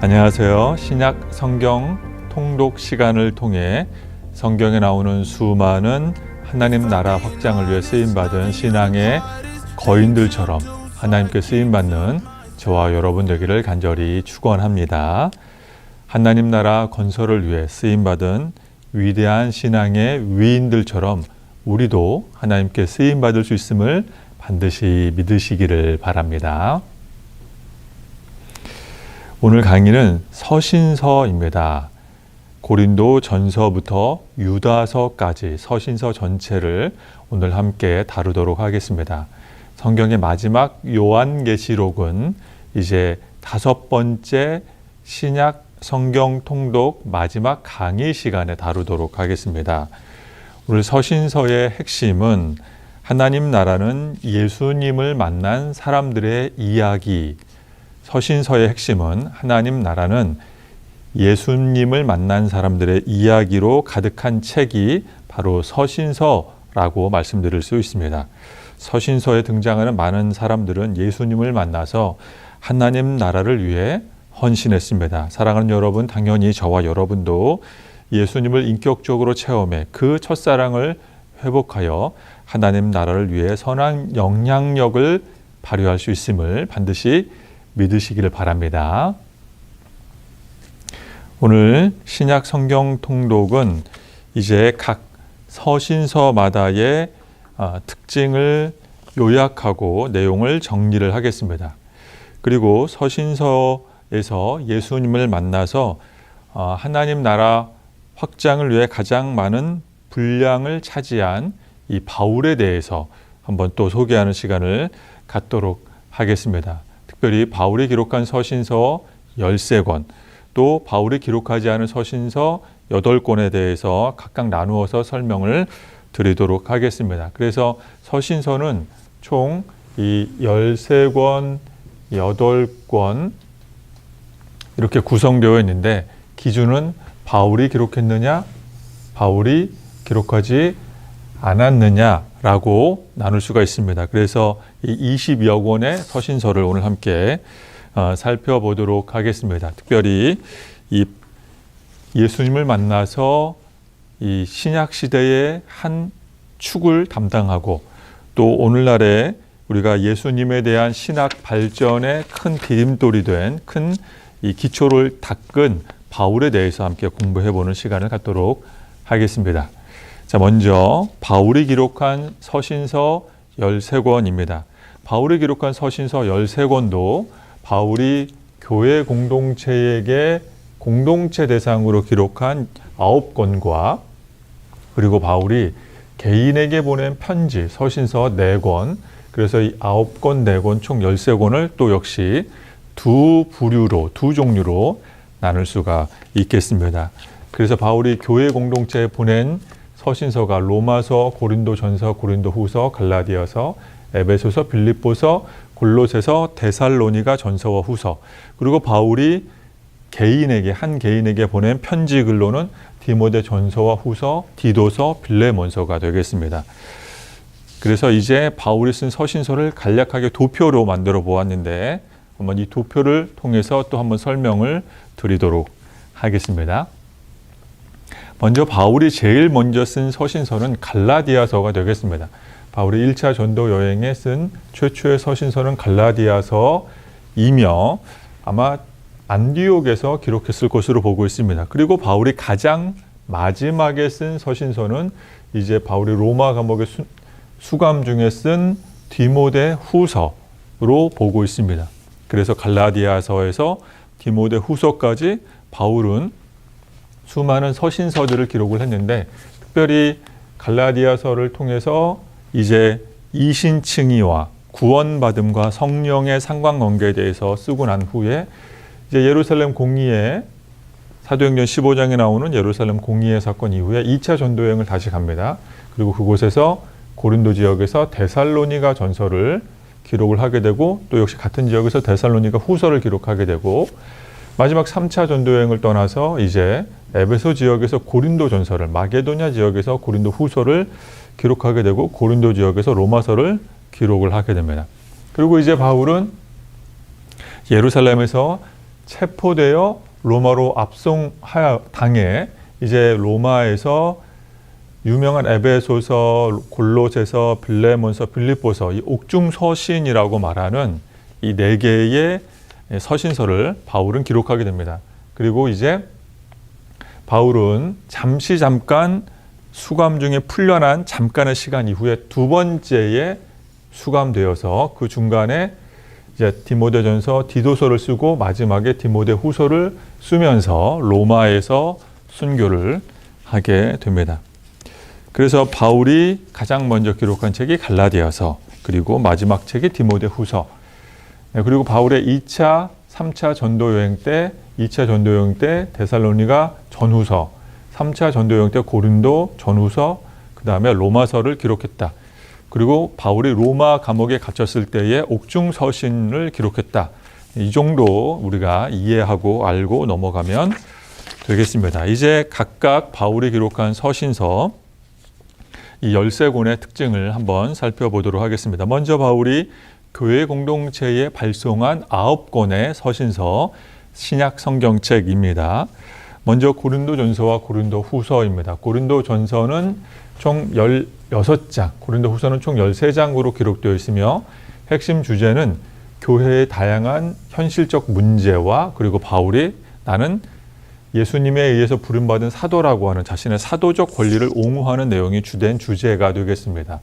안녕하세요. 신약 성경 통독 시간을 통해 성경에 나오는 수많은 하나님 나라 확장을 위해 쓰임받은 신앙의 거인들처럼 하나님께 쓰임받는 저와 여러분 되기를 간절히 축원합니다. 하나님 나라 건설을 위해 쓰임받은 위대한 신앙의 위인들처럼 우리도 하나님께 쓰임받을 수 있음을 반드시 믿으시기를 바랍니다. 오늘 강의는 서신서입니다. 고린도 전서부터 유다서까지 서신서 전체를 오늘 함께 다루도록 하겠습니다. 성경의 마지막 요한계시록은 이제 5번째 신약 성경 통독 마지막 강의 시간에 다루도록 하겠습니다. 오늘 서신서의 핵심은 하나님 나라는 예수님을 만난 사람들의 이야기. 서신서의 핵심은 하나님 나라는 예수님을 만난 사람들의 이야기로 가득한 책이 바로 서신서라고 말씀드릴 수 있습니다. 서신서에 등장하는 많은 사람들은 예수님을 만나서 하나님 나라를 위해 헌신했습니다. 사랑하는 여러분, 당연히 저와 여러분도 예수님을 인격적으로 체험해 그 첫사랑을 회복하여 하나님 나라를 위해 선한 영향력을 발휘할 수 있음을 반드시 믿으시기를 바랍니다. 오늘 신약 성경 통독은 이제 각 서신서마다의 특징을 요약하고 내용을 정리를 하겠습니다. 그리고 서신서에서 예수님을 만나서 하나님 나라 확장을 위해 가장 많은 분량을 차지한 이 바울에 대해서 한번 또 소개하는 시간을 갖도록 하겠습니다. 특별히 바울이 기록한 서신서 13권, 또 바울이 기록하지 않은 서신서 8권에 대해서 각각 나누어서 설명을 드리도록 하겠습니다. 그래서 서신서는 총 이 13권, 8권 이렇게 구성되어 있는데 기준은 바울이 기록했느냐, 바울이 기록하지 않았느냐라고 나눌 수가 있습니다. 그래서 이 20여 권의 서신서를 오늘 함께 살펴보도록 하겠습니다. 특별히 이 예수님을 만나서 이 신약 시대의 한 축을 담당하고 또 오늘날에 우리가 예수님에 대한 신학 발전의 큰 디딤돌이 된 큰 이 기초를 닦은 바울에 대해서 함께 공부해보는 시간을 갖도록 하겠습니다. 자, 먼저 바울이 기록한 서신서 13권입니다. 바울이 기록한 서신서 13권도 바울이 교회 공동체에게 공동체 대상으로 기록한 9권과 그리고 바울이 개인에게 보낸 편지, 서신서 4권, 그래서 이 9권, 4권 총 13권을 또 역시 두 부류로, 두 종류로 나눌 수가 있겠습니다. 그래서 바울이 교회 공동체에 보낸 서신서가 로마서, 고린도전서, 고린도후서, 갈라디아서, 에베소서, 빌립보서, 골로새서, 데살로니가 전서와 후서, 그리고 바울이 한 개인에게 보낸 편지 글로는 디모데 전서와 후서, 디도서, 빌레몬서가 되겠습니다. 그래서 이제 바울이 쓴 서신서를 간략하게 도표로 만들어 보았는데 한번 이 도표를 통해서 또 한번 설명을 드리도록 하겠습니다. 먼저 바울이 제일 먼저 쓴 서신서는 갈라디아서가 되겠습니다. 바울이 1차 전도 여행에 쓴 최초의 서신서는 갈라디아서이며 아마 안디옥에서 기록했을 것으로 보고 있습니다. 그리고 바울이 가장 마지막에 쓴 서신서는 이제 바울이 로마 감옥의 수감 중에 쓴 디모데 후서로 보고 있습니다. 그래서 갈라디아서에서 디모데 후서까지 바울은 수많은 서신서들을 기록을 했는데 특별히 갈라디아서를 통해서 이제 이신칭의와 구원받음과 성령의 상관관계에 대해서 쓰고 난 후에 이제 예루살렘 공의회 사도행전 15장에 나오는 예루살렘 공의회 사건 이후에 2차 전도여행을 다시 갑니다. 그리고 그곳에서 고린도 지역에서 데살로니가 전서를 기록을 하게 되고 또 역시 같은 지역에서 데살로니가 후서를 기록하게 되고 마지막 3차 전도여행을 떠나서 이제 에베소 지역에서 고린도 전서를, 마게도냐 지역에서 고린도 후서를 기록하게 되고 고린도 지역에서 로마서를 기록을 하게 됩니다. 그리고 이제 바울은 예루살렘에서 체포되어 로마로 당해 이제 로마에서 유명한 에베소서, 골로새서, 빌레몬서, 빌립보서, 이 옥중서신이라고 말하는 이 4개의 서신서를 바울은 기록하게 됩니다. 그리고 이제 바울은 잠깐 수감 중에 풀려난 잠깐의 시간 이후에 두 번째에 수감되어서 그 중간에 이제 디모데전서, 디도서를 쓰고 마지막에 디모데후서를 쓰면서 로마에서 순교를 하게 됩니다. 그래서 바울이 가장 먼저 기록한 책이 갈라디아서, 그리고 마지막 책이 디모데후서. 그리고 바울의 2차, 3차 전도여행 때, 2차 전도여행 때 데살로니가 전후서, 3차 전도여행 때 고린도 전후서, 그 다음에 로마서를 기록했다. 그리고 바울이 로마 감옥에 갇혔을 때의 옥중서신을 기록했다. 이 정도 우리가 이해하고 알고 넘어가면 되겠습니다. 이제 각각 바울이 기록한 서신서, 이 13권의 특징을 한번 살펴보도록 하겠습니다. 먼저 바울이 교회 공동체에 발송한 9권의 서신서, 신약 성경책입니다. 먼저 고린도전서와 고린도후서입니다. 고린도전서는 총 16장, 고린도후서는 총 13장으로 기록되어 있으며 핵심 주제는 교회의 다양한 현실적 문제와 그리고 바울이 나는 예수님에 의해서 부름받은 사도라고 하는 자신의 사도적 권리를 옹호하는 내용이 주된 주제가 되겠습니다.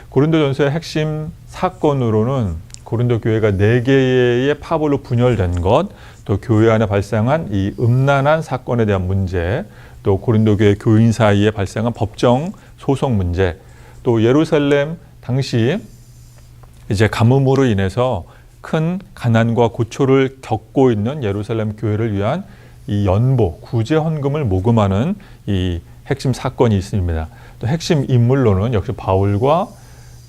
고린도전서의 핵심 사건으로는 고린도 교회가 4개의 파벌로 분열된 것, 또 교회 안에 발생한 이 음란한 사건에 대한 문제, 또 고린도 교회 교인 사이에 발생한 법정 소송 문제, 또 예루살렘 당시 이제 가뭄으로 인해서 큰 가난과 고초를 겪고 있는 예루살렘 교회를 위한 이 연보, 구제 헌금을 모금하는 이 핵심 사건이 있습니다. 또 핵심 인물로는 역시 바울과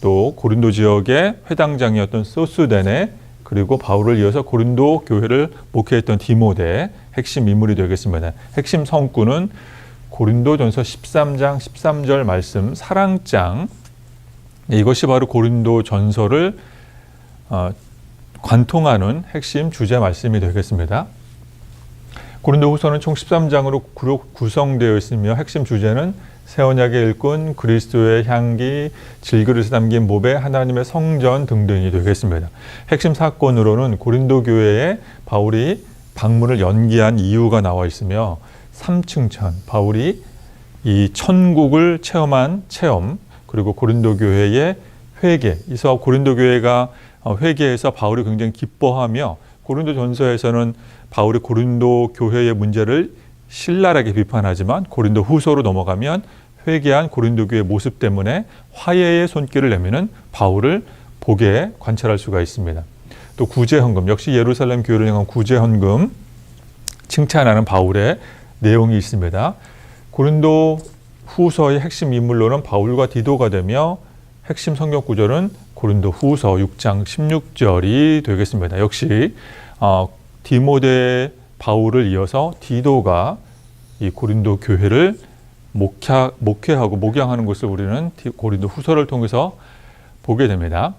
또 고린도 지역의 회당장이었던 소스데네, 그리고 바울을 이어서 고린도 교회를 목회했던 디모데, 핵심 인물이 되겠습니다. 핵심 성구는 고린도전서 13장 13절 말씀 사랑장, 이것이 바로 고린도전서를 관통하는 핵심 주제 말씀이 되겠습니다. 고린도후서는 총 13장으로 구성되어 있으며 핵심 주제는 새 언약의 일꾼, 그리스도의 향기, 질그릇에 담긴 모배, 하나님의 성전 등등이 되겠습니다. 핵심 사건으로는 고린도 교회에 바울이 방문을 연기한 이유가 나와 있으며 3층천, 바울이 이 천국을 체험한 체험, 그리고 고린도 교회의 회개, 이서 고린도 교회가 회개해서 바울이 굉장히 기뻐하며 고린도 전서에서는 바울이 고린도 교회의 문제를 신랄하게 비판하지만 고린도 후서로 넘어가면 회개한 고린도 교회의 모습 때문에 화해의 손길을 내미는 바울을 보게 관찰할 수가 있습니다. 또 구제헌금, 역시 예루살렘 교회를 향한 구제헌금 칭찬하는 바울의 내용이 있습니다. 고린도 후서의 핵심 인물로는 바울과 디도가 되며 핵심 성경 구절은 고린도 후서 6장 16절이 되겠습니다. 역시 디모데 바울을 이어서 디도가 이 고린도 교회를 목회하고 목양하는 것을 우리는 고린도 후서를 통해서 보게 됩니다.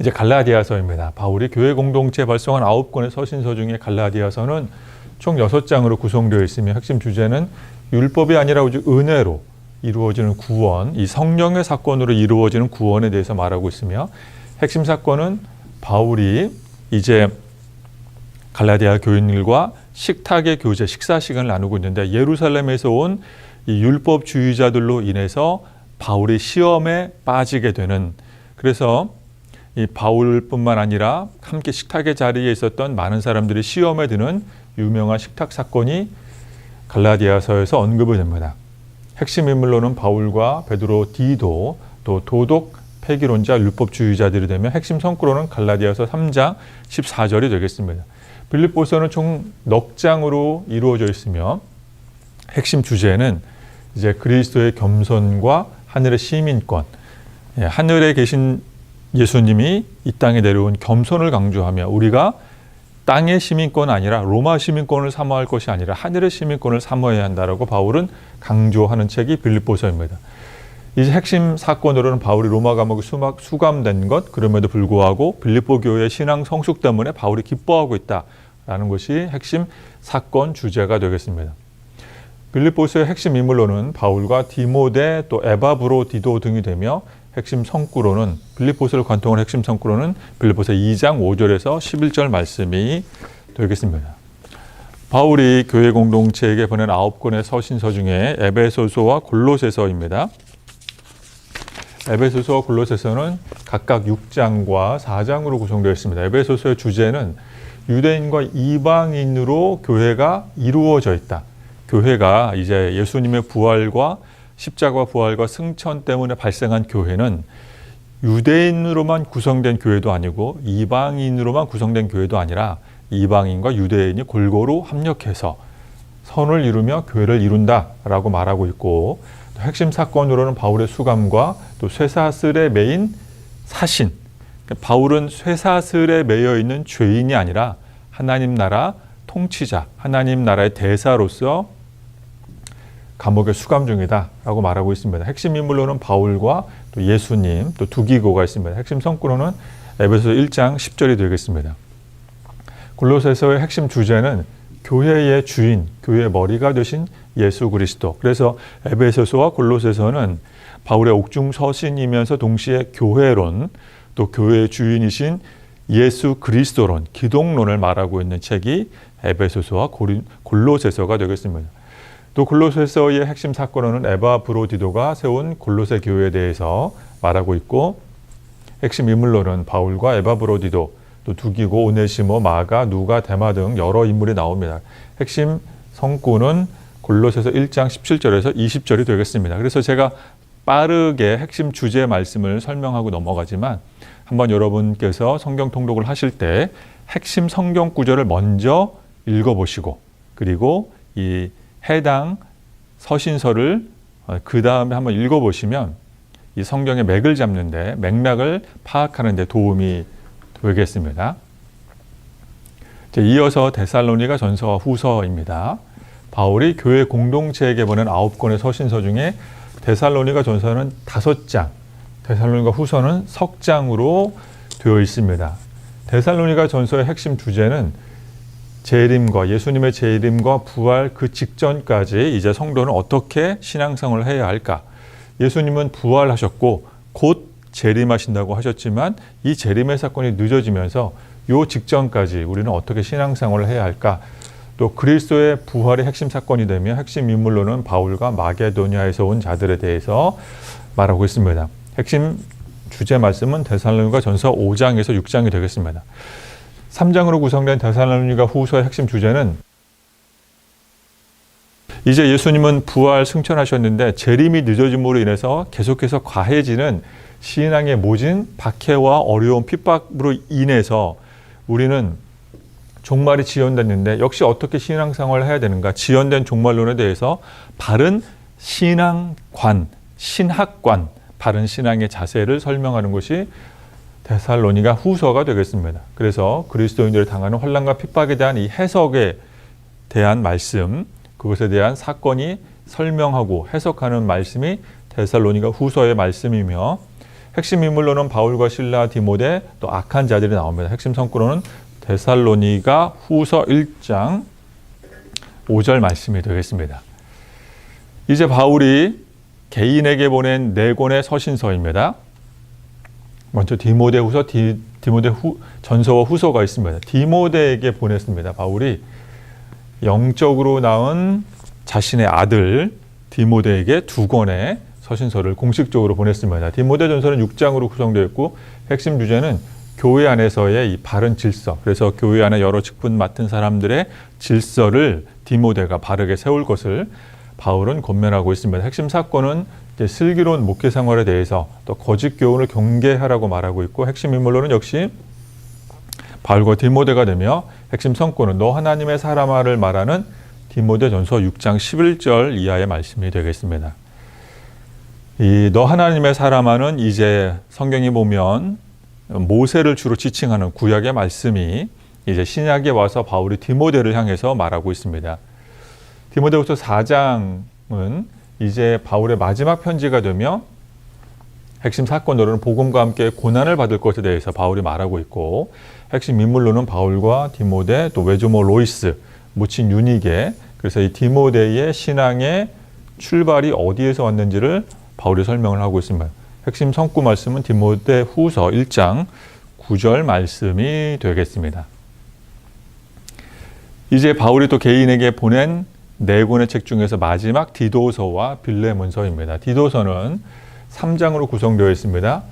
이제 갈라디아서입니다. 바울이 교회 공동체에 발송한 9권의 서신서 중에 갈라디아서는 총 6장으로 구성되어 있으며 핵심 주제는 율법이 아니라 오직 은혜로 이루어지는 구원, 이 성령의 사건으로 이루어지는 구원에 대해서 말하고 있으며 핵심 사건은 바울이 이제 갈라디아 교인들과 식탁의 교제, 식사 시간을 나누고 있는데 예루살렘에서 온 이 율법주의자들로 인해서 바울이 시험에 빠지게 되는, 그래서 이 바울뿐만 아니라 함께 식탁의 자리에 있었던 많은 사람들이 시험에 드는 유명한 식탁 사건이 갈라디아서에서 언급이 됩니다. 핵심 인물로는 바울과 베드로, 디도, 또 도덕 폐기론자, 율법주의자들이 되며 핵심 성구로는 갈라디아서 3장 14절이 되겠습니다. 빌립보서는 총 넉 장으로 이루어져 있으며 핵심 주제는 이제 그리스도의 겸손과 하늘의 시민권, 하늘에 계신 예수님이 이 땅에 내려온 겸손을 강조하며 우리가 땅의 시민권 아니라 로마 시민권을 사모할 것이 아니라 하늘의 시민권을 사모해야 한다라고 바울은 강조하는 책이 빌립보서입니다. 이제 핵심 사건으로는 바울이 로마 감옥에 수감된 것, 그럼에도 불구하고 빌립보 교회의 신앙 성숙 때문에 바울이 기뻐하고 있다. 라는 것이 핵심 사건 주제가 되겠습니다. 빌립보서의 핵심 인물로는 바울과 디모데 또 에바브로디도 등이 되며 핵심 성구로는 빌립보서를 관통한 핵심 성구로는 빌립보서 2장 5절에서 11절 말씀이 되겠습니다. 바울이 교회 공동체에게 보낸 9권의 서신서 중에 에베소서와 골로새서입니다. 에베소서와 골로새서는 각각 6장과 4장으로 구성되어 있습니다. 에베소서의 주제는 유대인과 이방인으로 교회가 이루어져 있다. 교회가 이제 예수님의 부활과 십자가 부활과 승천 때문에 발생한 교회는 유대인으로만 구성된 교회도 아니고 이방인으로만 구성된 교회도 아니라 이방인과 유대인이 골고루 합력해서 선을 이루며 교회를 이룬다라고 말하고 있고, 또 핵심 사건으로는 바울의 수감과 또 쇠사슬에 매인 사신, 바울은 쇠사슬에 매여 있는 죄인이 아니라 하나님 나라 통치자, 하나님 나라의 대사로서 감옥에 수감 중이다라고 말하고 있습니다. 핵심 인물로는 바울과 또 예수님, 또 두기고가 있습니다. 핵심 성구로는 에베소서 1장 10절이 되겠습니다. 골로새서의 핵심 주제는 교회의 주인, 교회의 머리가 되신 예수 그리스도. 그래서 에베소서와 골로새서는 바울의 옥중 서신이면서 동시에 교회론, 또 교회의 주인이신 예수 그리스도론, 기독론을 말하고 있는 책이 에베소서와 골로새서가 되겠습니다. 또 골로새서의 핵심 사건으로는 에바브로디도가 세운 골로새 교회에 대해서 말하고 있고, 핵심 인물로는 바울과 에바브로디도, 또 두기고, 오네시모, 마가, 누가, 데마 등 여러 인물이 나옵니다. 핵심 성구는 골로새서 1장 17절에서 20절이 되겠습니다. 그래서 제가 빠르게 핵심 주제 말씀을 설명하고 넘어가지만, 한번 여러분께서 성경 통독을 하실 때 핵심 성경 구절을 먼저 읽어보시고, 그리고 이 해당 서신서를 그 다음에 한번 읽어보시면 이 성경의 맥을 잡는데, 맥락을 파악하는 데 도움이 되겠습니다. 이어서 데살로니가 전서와 후서입니다. 바울이 교회 공동체에게 보낸 9권의 서신서 중에 데살로니가 전서는 5장, 데살로니가 후서는 석장으로 되어 있습니다. 데살로니가 전서의 핵심 주제는 재림과 예수님의 재림과 부활 그 직전까지 이제 성도는 어떻게 신앙생활을 해야 할까? 예수님은 부활하셨고 곧 재림하신다고 하셨지만 이 재림의 사건이 늦어지면서 요 직전까지 우리는 어떻게 신앙생활을 해야 할까? 또 그리스도의 부활이 핵심 사건이 되며 핵심 인물로는 바울과 마게도니아에서 온 자들에 대해서 말하고 있습니다. 핵심 주제 말씀은 데살로니가 전서 5장에서 6장이 되겠습니다. 3장으로 구성된 데살로니가 후서의 핵심 주제는 이제 예수님은 부활 승천하셨는데 재림이 늦어짐으로 인해서 계속해서 과해지는 신앙의 모진, 박해와 어려운 핍박으로 인해서 우리는 종말이 지연됐는데 역시 어떻게 신앙생활을 해야 되는가, 지연된 종말론에 대해서 바른 신앙관, 신학관, 바른 신앙의 자세를 설명하는 것이 데살로니가 후서가 되겠습니다. 그래서 그리스도인들이 당하는 환난과 핍박에 대한 이 해석에 대한 말씀, 그것에 대한 사건이 설명하고 해석하는 말씀이 데살로니가 후서의 말씀이며, 핵심 인물로는 바울과 실라, 디모데, 또 악한 자들이 나옵니다. 핵심 성구로는 데살로니가 후서 1장 5절 말씀이 되겠습니다. 이제 바울이 개인에게 보낸 4권의 서신서입니다. 먼저 디모데 후서, 디모데 전서와 후서가 있습니다. 디모데에게 보냈습니다. 바울이 영적으로 낳은 자신의 아들 디모데에게 2권의 서신서를 공식적으로 보냈습니다. 디모데 전서는 6장으로 구성되어 있고, 핵심 주제는 교회 안에서의 이 바른 질서, 그래서 교회 안에 여러 직분 맡은 사람들의 질서를 디모데가 바르게 세울 것을 바울은 권면하고 있습니다. 핵심 사건은 이제 슬기로운 목회 생활에 대해서, 또 거짓 교훈을 경계하라고 말하고 있고, 핵심 인물로는 역시 바울과 디모데가 되며, 핵심 성구는 너 하나님의 사람아를 말하는 디모데 전서 6장 11절 이하의 말씀이 되겠습니다. 이 너 하나님의 사람아는 이제 성경이 보면 모세를 주로 지칭하는 구약의 말씀이 이제 신약에 와서 바울이 디모데를 향해서 말하고 있습니다. 디모데후서 4장은 이제 바울의 마지막 편지가 되며 핵심 사건으로는 복음과 함께 고난을 받을 것에 대해서 바울이 말하고 있고, 핵심 인물로는 바울과 디모데, 또 외조모 로이스, 모친 유니게, 그래서 이 디모데의 신앙의 출발이 어디에서 왔는지를 바울이 설명을 하고 있습니다. 핵심 성구 말씀은 디모데 후서 1장 9절 말씀이 되겠습니다. 이제 바울이 또 개인에게 보낸 네 권의 책 중에서 마지막 디도서와 빌레몬서입니다. 디도서는 3장으로 구성되어 있습니다.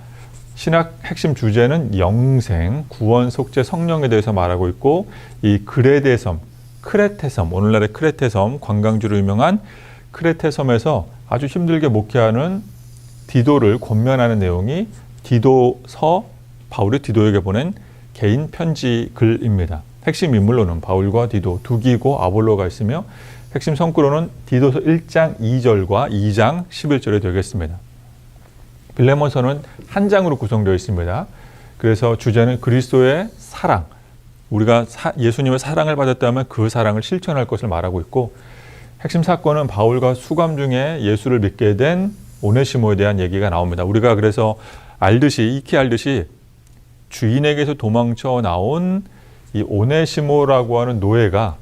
신학 핵심 주제는 영생, 구원, 속죄, 성령에 대해서 말하고 있고, 이 그레데 섬, 크레테 섬, 오늘날의 크레테 섬, 관광지로 유명한 크레테 섬에서 아주 힘들게 목회하는 디도를 권면하는 내용이 디도서, 바울이 디도에게 보낸 개인 편지 글입니다. 핵심 인물로는 바울과 디도, 두기고 아볼로가 있으며, 핵심 성구로는 디도서 1장 2절과 2장 11절이 되겠습니다. 빌레몬서는 한 장으로 구성되어 있습니다. 그래서 주제는 그리스도의 사랑, 우리가 예수님의 사랑을 받았다면 그 사랑을 실천할 것을 말하고 있고, 핵심 사건은 바울과 수감 중에 예수를 믿게 된 오네시모에 대한 얘기가 나옵니다. 우리가 그래서 익히 알듯이 주인에게서 도망쳐 나온 이 오네시모라고 하는 노예가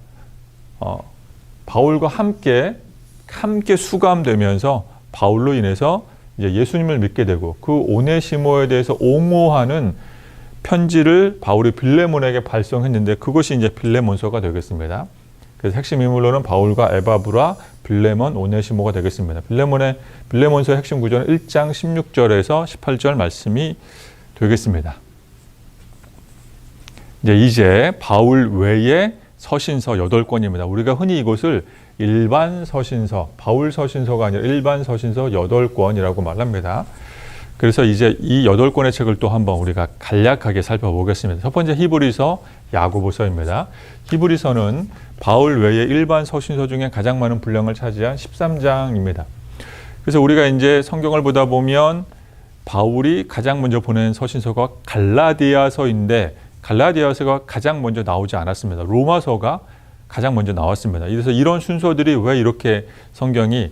바울과 함께 수감되면서 바울로 인해서 이제 예수님을 믿게 되고, 그 오네시모에 대해서 옹호하는 편지를 바울이 빌레몬에게 발송했는데, 그것이 이제 빌레몬서가 되겠습니다. 그래서 핵심 인물로는 바울과 에바브라, 빌레몬, 오네시모가 되겠습니다. 빌레몬서의 핵심 구조는 1장 16절에서 18절 말씀이 되겠습니다. 이제 바울 외에 서신서 8권입니다. 우리가 흔히 이것을 일반 서신서, 바울 서신서가 아니라 일반 서신서 8권이라고 말합니다. 그래서 이제 이 8권의 책을 또 한번 우리가 간략하게 살펴보겠습니다. 첫 번째 히브리서, 야고보서입니다. 히브리서는 바울 외에 일반 서신서 중에 가장 많은 분량을 차지한 13장입니다. 그래서 우리가 이제 성경을 보다 보면 바울이 가장 먼저 보낸 서신서가 갈라디아서인데, 갈라디아서가 가장 먼저 나오지 않았습니다. 로마서가 가장 먼저 나왔습니다. 그래서 이런 순서들이 왜 이렇게 성경이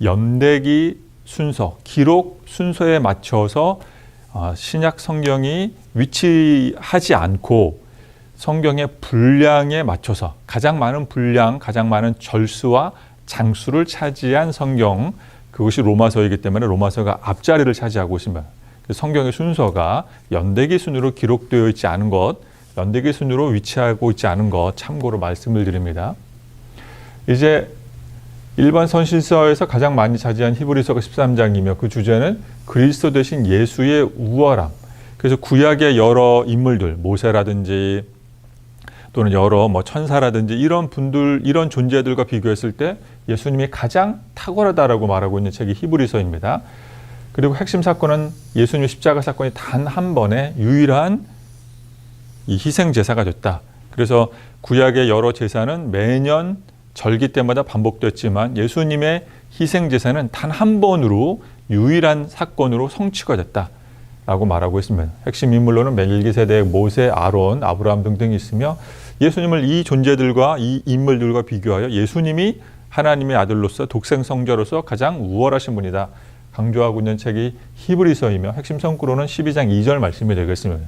연대기 순서, 기록 순서에 맞춰서 신약 성경이 위치하지 않고 성경의 분량에 맞춰서 가장 많은 분량, 가장 많은 절수와 장수를 차지한 성경, 그것이 로마서이기 때문에 로마서가 앞자리를 차지하고 있습니다. 성경의 순서가 연대기 순으로 기록되어 있지 않은 것, 연대기 순으로 위치하고 있지 않은 것 참고로 말씀을 드립니다. 이제 일반 서신서에서 가장 많이 차지한 히브리서가 13장이며, 그 주제는 그리스도 대신 예수의 우월함. 그래서 구약의 여러 인물들, 모세라든지 또는 여러 천사라든지 이런 분들, 이런 존재들과 비교했을 때 예수님이 가장 탁월하다라고 말하고 있는 책이 히브리서입니다. 그리고 핵심 사건은 예수님의 십자가 사건이 단 한 번의 유일한 이 희생 제사가 됐다. 그래서 구약의 여러 제사는 매년 절기 때마다 반복됐지만 예수님의 희생 제사는 단 한 번으로 유일한 사건으로 성취가 됐다라고 말하고 있습니다. 핵심 인물로는 멜기세덱, 모세, 아론, 아브라함 등등이 있으며, 예수님을 이 존재들과 이 인물들과 비교하여 예수님이 하나님의 아들로서 독생 성자로서 가장 우월하신 분이다 강조하고 있는 책이 히브리서이며, 핵심 성구로는 12장 2절 말씀이 되겠습니다.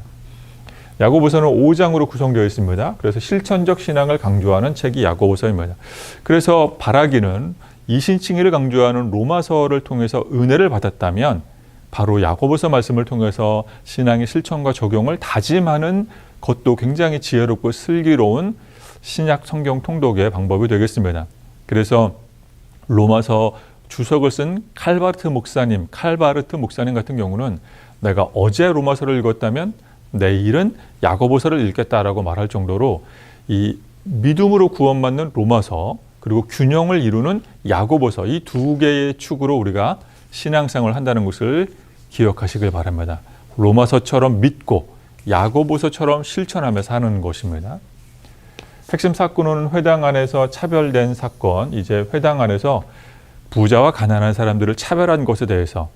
야고보서는 5장으로 구성되어 있습니다. 그래서 실천적 신앙을 강조하는 책이 야고보서입니다. 그래서 바라기는 이신칭의를 강조하는 로마서를 통해서 은혜를 받았다면, 바로 야고보서 말씀을 통해서 신앙의 실천과 적용을 다짐하는 것도 굉장히 지혜롭고 슬기로운 신약 성경 통독의 방법이 되겠습니다. 그래서 로마서 주석을 쓴 칼바르트 목사님 같은 경우는 내가 어제 로마서를 읽었다면 내일은 야고보서를 읽겠다라고 말할 정도로 이 믿음으로 구원받는 로마서, 그리고 균형을 이루는 야고보서, 이 두 개의 축으로 우리가 신앙생활을 한다는 것을 기억하시길 바랍니다. 로마서처럼 믿고 야고보서처럼 실천하며 사는 것입니다. 핵심 사건은 회당 안에서 차별된 사건, 이제 회당 안에서 부자와 가난한 사람들을 차별한 것에 대해서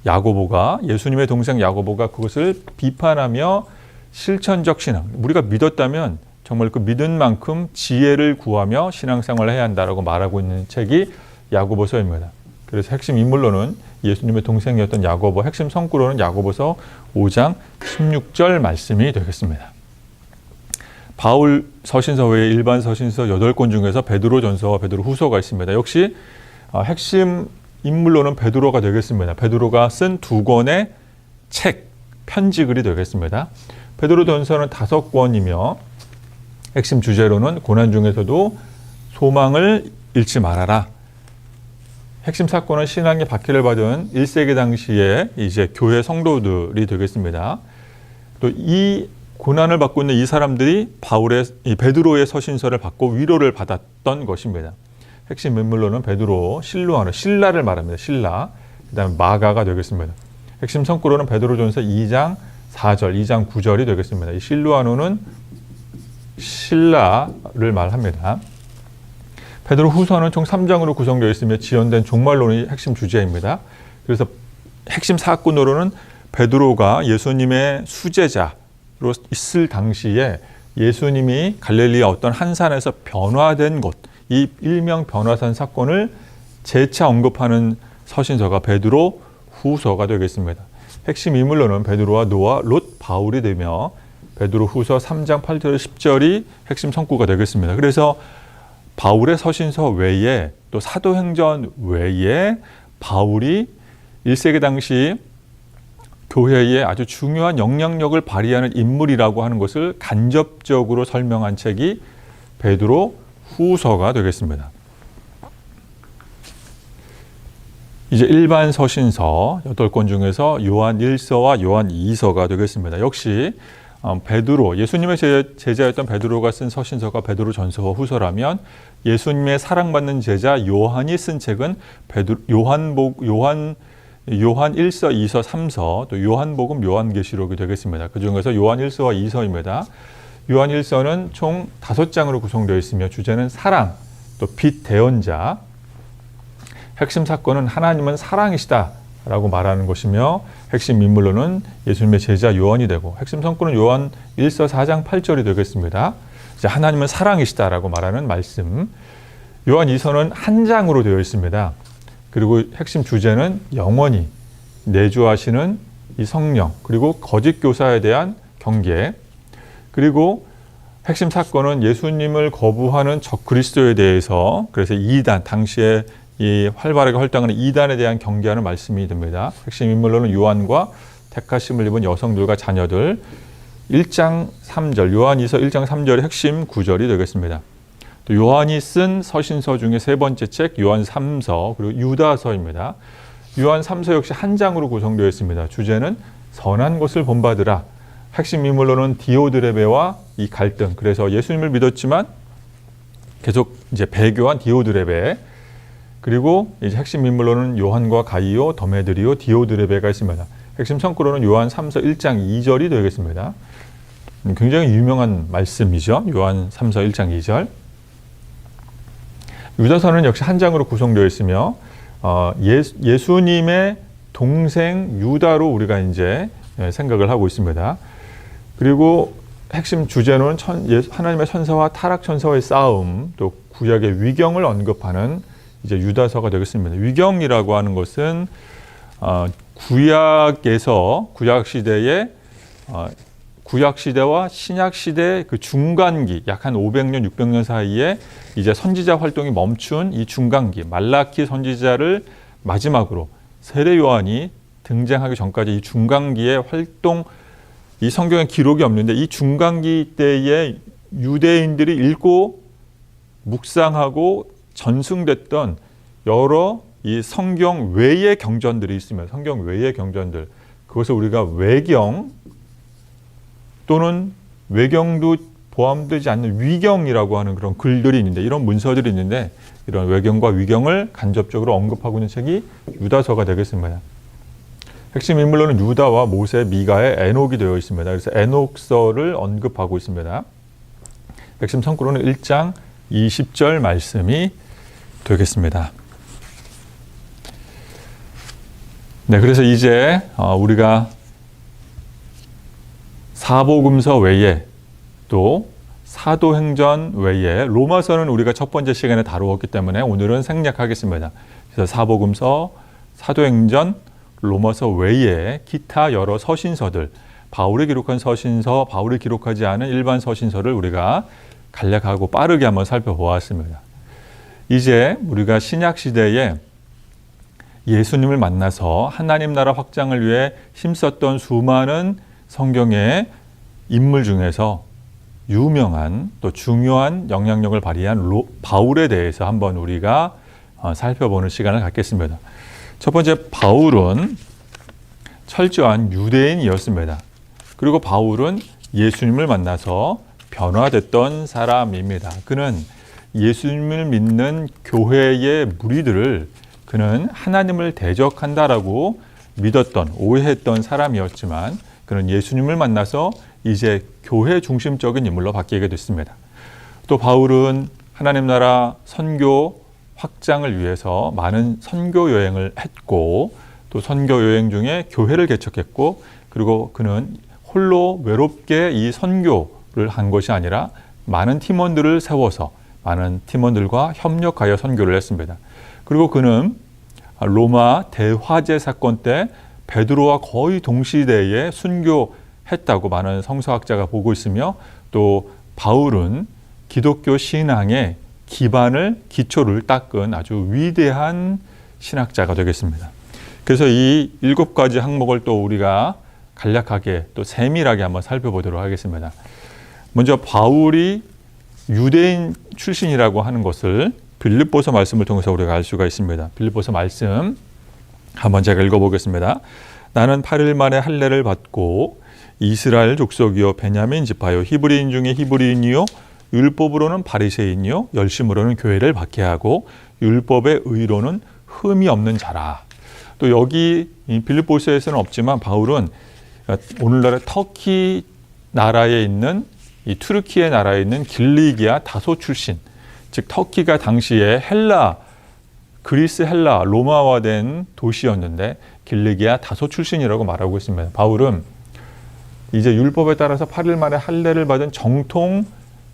야고보가, 예수님의 동생 야고보가 그것을 비판하며 실천적 신앙, 우리가 믿었다면 정말 그 믿은 만큼 지혜를 구하며 신앙생활을 해야 한다라고 말하고 있는 책이 야고보서입니다. 그래서 핵심 인물로는 예수님의 동생이었던 야고보, 핵심 성구로는 야고보서 5장 16절 말씀이 되겠습니다. 바울 서신서 외에 일반 서신서 8권 중에서 베드로전서와 베드로후서가 있습니다. 역시 핵심 인물로는 베드로가 되겠습니다. 베드로가 쓴 2권의 책, 편지글이 되겠습니다. 베드로전서는 5권이며 핵심 주제로는 고난 중에서도 소망을 잃지 말아라. 핵심 사건은 신앙의 박해를 받은 1세기 당시에 이제 교회 성도들이 되겠습니다. 또 이 고난을 받고 있는 이 사람들이 이 베드로의 서신서를 받고 위로를 받았던 것입니다. 핵심 인물로는 베드로, 실로아노, 신라를 말합니다. 신라. 그다음에 마가가 되겠습니다. 핵심 성구로는 베드로전서 2장 4절, 2장 9절이 되겠습니다. 이 실로아노는 신라를 말합니다. 베드로 후서는 총 3장으로 구성되어 있으며 지연된 종말론이 핵심 주제입니다. 그래서 핵심 사건으로는 베드로가 예수님의 수제자로 있을 당시에 예수님이 갈릴리아 어떤 한 산에서 변화된 곳, 이 일명 변화산 사건을 재차 언급하는 서신서가 베드로 후서가 되겠습니다. 핵심 인물로는 베드로와 노아, 롯, 바울이 되며 베드로 후서 3장 8절 10절이 핵심 성구가 되겠습니다. 그래서 바울의 서신서 외에 또 사도행전 외에 바울이 1세기 당시 교회에 아주 중요한 영향력을 발휘하는 인물이라고 하는 것을 간접적으로 설명한 책이 베드로 후서가 되겠습니다. 이제 일반 서신서 8권 중에서 요한 1서와 요한 2서가 되겠습니다. 역시 베드로, 예수님의 제자였던 베드로가 쓴 서신서가 베드로 전서와 후서라면 예수님의 사랑받는 제자 요한이 쓴 책은 요한 1서, 2서, 3서, 또 요한복음, 요한계시록이 되겠습니다. 그 중에서 요한 1서와 2서입니다. 요한 1서는 총 5장으로 구성되어 있으며 주제는 사랑, 또 빛 대언자, 핵심 사건은 하나님은 사랑이시다 라고 말하는 것이며 핵심 인물로는 예수님의 제자 요한이 되고 핵심 성구는 요한 1서 4장 8절이 되겠습니다. 이제 하나님은 사랑이시다라고 말하는 말씀. 요한 2서는 한 장으로 되어 있습니다. 그리고 핵심 주제는 영원히 내주하시는 이 성령, 그리고 거짓 교사에 대한 경계, 그리고 핵심 사건은 예수님을 거부하는 적그리스도에 대해서, 그래서 이단, 당시에 이 활발하게 활동하는 이단에 대한 경계하는 말씀이 됩니다. 핵심 인물로는 요한과 택하심을 입은 여성들과 자녀들, 1장 3절, 요한 2서 1장 3절의 핵심 구절이 되겠습니다. 또 요한이 쓴 서신서 중에 세 번째 책 요한 3서, 그리고 유다서입니다. 요한 3서 역시 한 장으로 구성되어 있습니다. 주제는 선한 것을 본받으라. 핵심 인물로는 디오드레베와 이 갈등, 그래서 예수님을 믿었지만 계속 이제 배교한 디오드레베, 그리고 이제 핵심 인물로는 요한과 가이오, 더메드리오, 디오드레베가 있습니다. 핵심 성구로는 요한 3서 1장 2절이 되겠습니다. 굉장히 유명한 말씀이죠. 요한 3서 1장 2절. 유다서는 역시 한 장으로 구성되어 있으며 예수님의 동생 유다로 우리가 이제 생각을 하고 있습니다. 그리고 핵심 주제는 하나님의 천사와 타락 천사의 싸움, 또 구약의 위경을 언급하는 이제 유다서가 되겠습니다. 위경이라고 하는 것은 구약에서 구약 시대와 신약 시대 그 중간기, 약 한 500년, 600년 사이에 이제 선지자 활동이 멈춘 이 중간기, 말라키 선지자를 마지막으로 세례 요한이 등장하기 전까지 이 중간기의 활동, 이 성경에 기록이 없는데 이 중간기 때에 유대인들이 읽고 묵상하고 전승됐던 여러 이 성경 외의 경전들이 있습니다. 성경 외의 경전들. 그것을 우리가 외경 또는 외경도 포함되지 않는 위경이라고 하는 그런 글들이 있는데, 이런 문서들이 있는데, 이런 외경과 위경을 간접적으로 언급하고 있는 책이 유다서가 되겠습니다. 핵심 인물로는 유다와 모세, 미가의 에녹이 되어 있습니다. 그래서 에녹서를 언급하고 있습니다. 핵심 성구로는 1장 20절 말씀이 되겠습니다. 네, 그래서 이제 우리가 사복음서 외에 또 사도행전 외에 로마서는 우리가 첫 번째 시간에 다루었기 때문에 오늘은 생략하겠습니다. 그래서 사복음서, 사도행전, 로마서 외에 기타 여러 서신서들, 바울이 기록한 서신서, 바울이 기록하지 않은 일반 서신서를 우리가 간략하고 빠르게 한번 살펴보았습니다. 이제 우리가 신약 시대에 예수님을 만나서 하나님 나라 확장을 위해 힘썼던 수많은 성경의 인물 중에서 유명한 또 중요한 영향력을 발휘한 바울에 대해서 한번 우리가 살펴보는 시간을 갖겠습니다. 첫 번째, 바울은 철저한 유대인이었습니다. 그리고 바울은 예수님을 만나서 변화됐던 사람입니다. 그는 예수님을 믿는 교회의 무리들을 그는 하나님을 대적한다라고 믿었던, 오해했던 사람이었지만 그는 예수님을 만나서 이제 교회 중심적인 인물로 바뀌게 됐습니다. 또 바울은 하나님 나라 선교 확장을 위해서 많은 선교 여행을 했고 또 선교 여행 중에 교회를 개척했고 그리고 그는 홀로 외롭게 이 선교를 한 것이 아니라 많은 팀원들을 세워서 많은 팀원들과 협력하여 선교를 했습니다. 그리고 그는 로마 대화재 사건 때 베드로와 거의 동시대에 순교했다고 많은 성서학자가 보고 있으며 또 바울은 기독교 신앙의 기초를 닦은 아주 위대한 신학자가 되겠습니다. 그래서 이 7가지 항목을 또 우리가 간략하게 또 세밀하게 한번 살펴보도록 하겠습니다. 먼저 바울이 유대인 출신이라고 하는 것을 빌립보서 말씀을 통해서 우리가 알 수가 있습니다. 빌립보서 말씀 한번 제가 읽어보겠습니다. 나는 8일 만에 할례를 받고 이스라엘 족속이요 베냐민 지파요 히브리인 중에 히브리인이요 율법으로는 바리새인이요 열심으로는 교회를 박해하고 율법의 의로는 흠이 없는 자라. 또 여기 빌립보서에서는 없지만 바울은 오늘날의 터키 나라에 있는 이 투르키의 나라에 있는 길리기아 다소 출신, 즉 터키가 당시에 그리스 헬라 로마화된 도시였는데 길리기아 다소 출신이라고 말하고 있습니다. 바울은 이제 율법에 따라서 8일 만에 할례를 받은 정통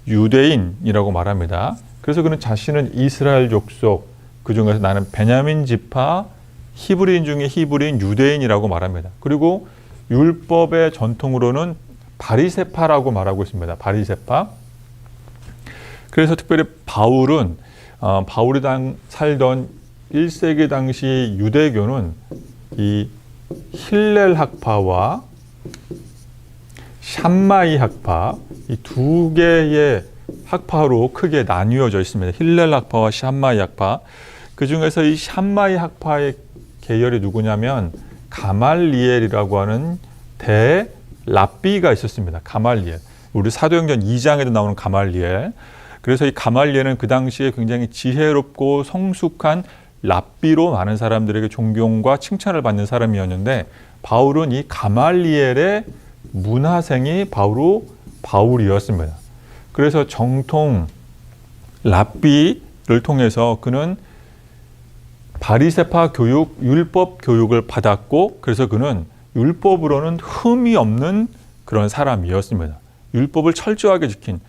유대인이라고 말합니다. 그래서 그는 자신은 이스라엘 족속, 그중에서 나는 베냐민 지파, 히브리인 중에 히브리인 유대인이라고 말합니다. 그리고 율법의 전통으로는 바리새파라고 말하고 있습니다. 바리새파. 그래서 특별히 바울은 바울이 살던 1세기 당시 유대교는 이 힐렐 학파와 샴마이 학파, 이 두 개의 학파로 크게 나뉘어져 있습니다. 힐렐 학파와 샴마이 학파. 그 중에서 이 샴마이 학파의 계열이 누구냐면 가말리엘이라고 하는 랍비가 있었습니다. 가말리엘. 우리 사도행전 2장에도 나오는 가말리엘. 그래서 이 가말리엘은 그 당시에 굉장히 지혜롭고 성숙한 랍비로 많은 사람들에게 존경과 칭찬을 받는 사람이었는데 바울은 이 가말리엘의 문화생이 바로 바울이었습니다. 그래서 정통 랍비를 통해서 그는 바리새파 교육, 율법 교육을 받았고 그래서 그는 율법으로는 흠이 없는 그런 사람이었습니다. 율법을 철저하게 지킨